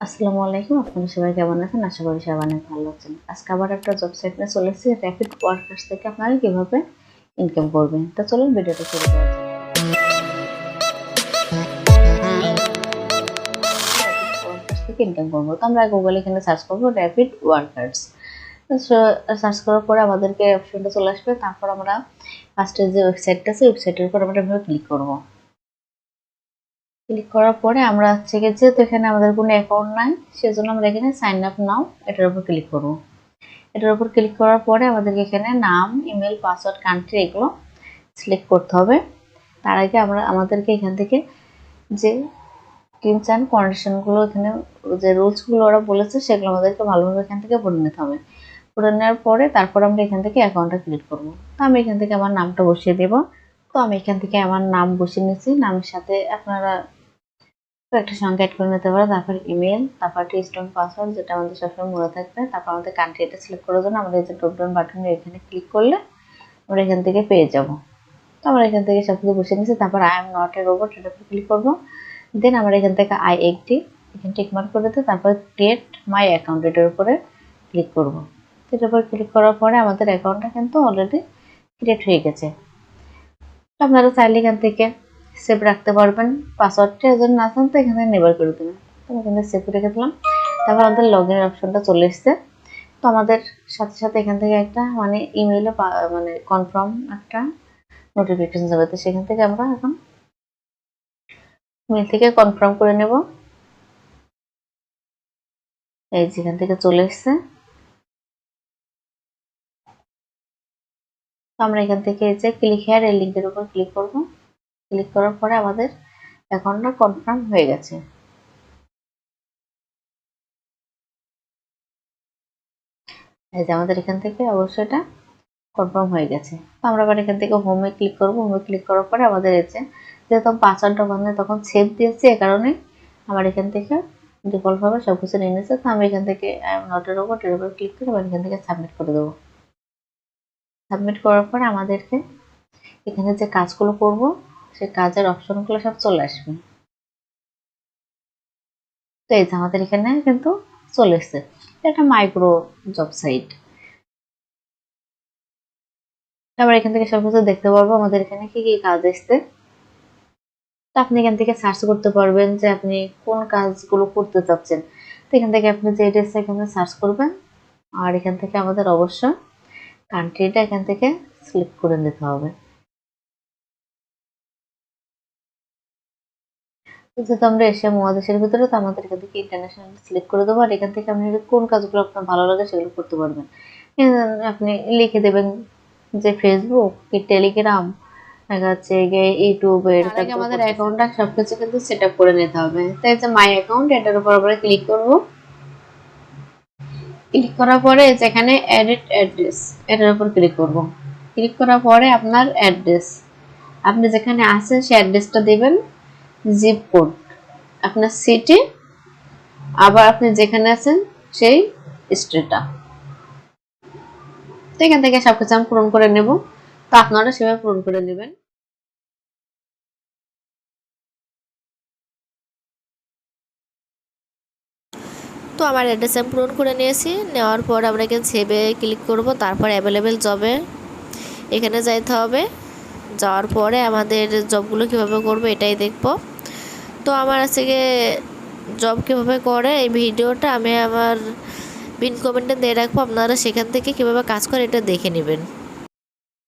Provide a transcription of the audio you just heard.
আসসালামু আলাইকুম। আপনারা সবাই কেমন আছেন? আশা করি সবাই অনেক ভালো আছেন। আজকে আবার একটা জব সাইট নিয়ে চলে এসেছি। র‍্যাপিড ওয়ার্কার্স থেকে আপনারা কিভাবে ইনকাম করবেন। তো চলুন ভিডিওটা শুরু করা যাক। র‍্যাপিড ওয়ার্কার্স থেকে ইনকাম করব। তো আমরা গুগলে এখানে সার্চ করব র‍্যাপিড ওয়ার্কার্স। তো সার্চ করার পরে আমাদেরকে অপশনটা চলে আসবে। তারপর আমরা ফার্স্টে যে ওয়েবসাইটটা আছে ওয়েবসাইটের উপর আমরা এভাবে ক্লিক করব। ক্লিক করার পরে আমরা হচ্ছে গিয়ে যেহেতু এখানে আমাদের কোনো অ্যাকাউন্ট নাই সেজন্য আমরা এখানে সাইন আপ নাও এটার উপর ক্লিক করব। এটার উপর ক্লিক করার পরে আমাদেরকে এখানে নাম, ইমেল, পাসওয়ার্ড, কান্ট্রি এগুলো সিলেক্ট করতে হবে। তার আগে আমাদেরকে এখান থেকে যে টার্মস অ্যান্ড কন্ডিশনগুলো এখানে যে রুলসগুলো ওরা বলেছে সেগুলো আমাদেরকে ভালোভাবে এখান থেকে পড়ে নিতে হবে। পড়ে নেওয়ার পরে তারপর আমরা এখান থেকে অ্যাকাউন্টটা ক্রিয়েট করব। তো আমি এখান থেকে আমার নামটা বসিয়ে দেব। তো আমি এখান থেকে আমার নাম বসিয়ে নিয়েছি। নামের সাথে আপনারা একটা সংখ্যা অ্যাড করে নিতে পারেন। তারপর ইমেল, তারপর একটা স্ট্রং পাসওয়ার্ড যেটা আমাদের সবসময় মনে থাকবে। তারপর আমাদের কান্ট্রিটা সিলেক্ট করার জন্য আমাদের যে ড্রপ ডাউন বাটনে এখানে ক্লিক করলে আমরা এখান থেকে পেয়ে যাব। তো আমরা এখান থেকে সবকিছু বসে নিয়েছি। তারপর I am not a robot এটার উপর ক্লিক করব। দেন আমরা এখান থেকে আই একটি এখানে টিক মার্ক করে দিতে তারপর ক্রিয়েট মাই অ্যাকাউন্ট এটার উপরে ক্লিক করব। এটার উপর ক্লিক করার পরে আমাদের অ্যাকাউন্টটা কিন্তু অলরেডি ক্রিয়েট হয়ে গেছে। তো আপনারা চাইলে এখান থেকে সেভ রাখতে পারবেন। পাসওয়ার্ডটা এজন্য না জানতে এখানে নেবার করে দেবেন। তো এখানে সেভ রেখে দিলাম। তারপর আমাদের লগ ইন অপশনটা চলে এসছে। তো আমাদের সাথে সাথে এখান থেকে একটা মানে ইমেইলে মানে কনফার্ম একটা নোটিফিকেশন যাবে। তো সেখান থেকে আমরা এখন মেল থেকে কনফার্ম করে নেব। এই যেখান থেকে চলে এসছে। তো আমরা এখান থেকে এই যে ক্লিক হেয়ার এই লিঙ্কের উপর ক্লিক করব। ক্লিক করার পরে আমাদের অ্যাকাউন্টটা কনফার্ম হয়ে গেছে। এই যে আমাদের এখান থেকে অবশ্যই এটা কনফার্ম হয়ে গেছে। তো আমরা আবার এখান থেকে হোমে ক্লিক করব। হোমে ক্লিক করার পরে আমাদের এসে যেহেতু পাসওয়ার্ডটা ওখানে তখন সেভ দিয়েছি এ কারণে আমার এখান থেকে ডিফল্ট ভাবে সবকিছু নিয়ে নিয়েছে। তো আমি এখান থেকে নটের রোবট এর উপর ক্লিক করে এখান থেকে সাবমিট করে দেবো। সাবমিট করার পরে আমাদেরকে এখানে যে কাজগুলো করব সেই কাজের অপশনগুলো সব চলে আসবে। তো এই যে আমাদের এখানে কিন্তু চলে এসছে। এটা মাইক্রো জব সাইট। আমরা এখান থেকে সবকিছু দেখতে পারবো আমাদের এখানে কি কি কাজ এসছে। তো আপনি এখান থেকে সার্চ করতে পারবেন যে আপনি কোন কাজগুলো করতে চাচ্ছেন। তো এখান থেকে আপনি যে এটা এখানে সার্চ করবেন আর এখান থেকে আমাদের অবশ্যই কান্ট্রিটা এখান থেকে সিলেক্ট করে নিতে হবে। যেহেতু আমরা এশিয়া মহাদেশের ভিতরে তো আমাদের এখান থেকে ইন্টারন্যাশনাল সিলেক্ট করে দেবো আর এখান থেকে আপনি কোন কাজগুলো আপনার ভালো লাগে সেগুলো করতে পারবেন। আপনি লিখে দেবেন যে ফেসবুক কি টেলিগ্রাম দেখা যাচ্ছে ইউটিউবের আমাদের অ্যাকাউন্টটা সবকিছু কিন্তু সেট আপ করে নিতে হবে। তাই যে মাই অ্যাকাউন্ট এটার উপর আমরা ক্লিক করব। ক্লিক করার পরে যেখানে এডিট অ্যাড্রেস এটার উপর ক্লিক করব। ক্লিক করার পরে আপনার অ্যাড্রেস আপনি যেখানে আছেন সেই অ্যাড্রেসটা দিবেন। জিপ কোড আপনার সিটি আবার আপনি যেখানে আছেন সেই স্ট্রিটটা। তো এখান থেকে সবকিছু আমি পূরণ করে নেব। তো আপনারা সেভাবে পূরণ করে নেবেন। তো আমার অ্যাড্রেস আমি পূরণ করে নিয়েছি। নেওয়ার পর আমরা এখানে সেভে ক্লিক করব। তারপর অ্যাভেলেবেল জবে এখানে যাইতে হবে। যাওয়ার পরে আমাদের জবগুলো কীভাবে করবো এটাই দেখব। তো আমার আজকে জব কীভাবে করে এই ভিডিওটা আমি আমার পিন কমেন্টে দিয়ে রাখবো। আপনারা সেখান থেকে কীভাবে কাজ করে এটা দেখে নেবেন।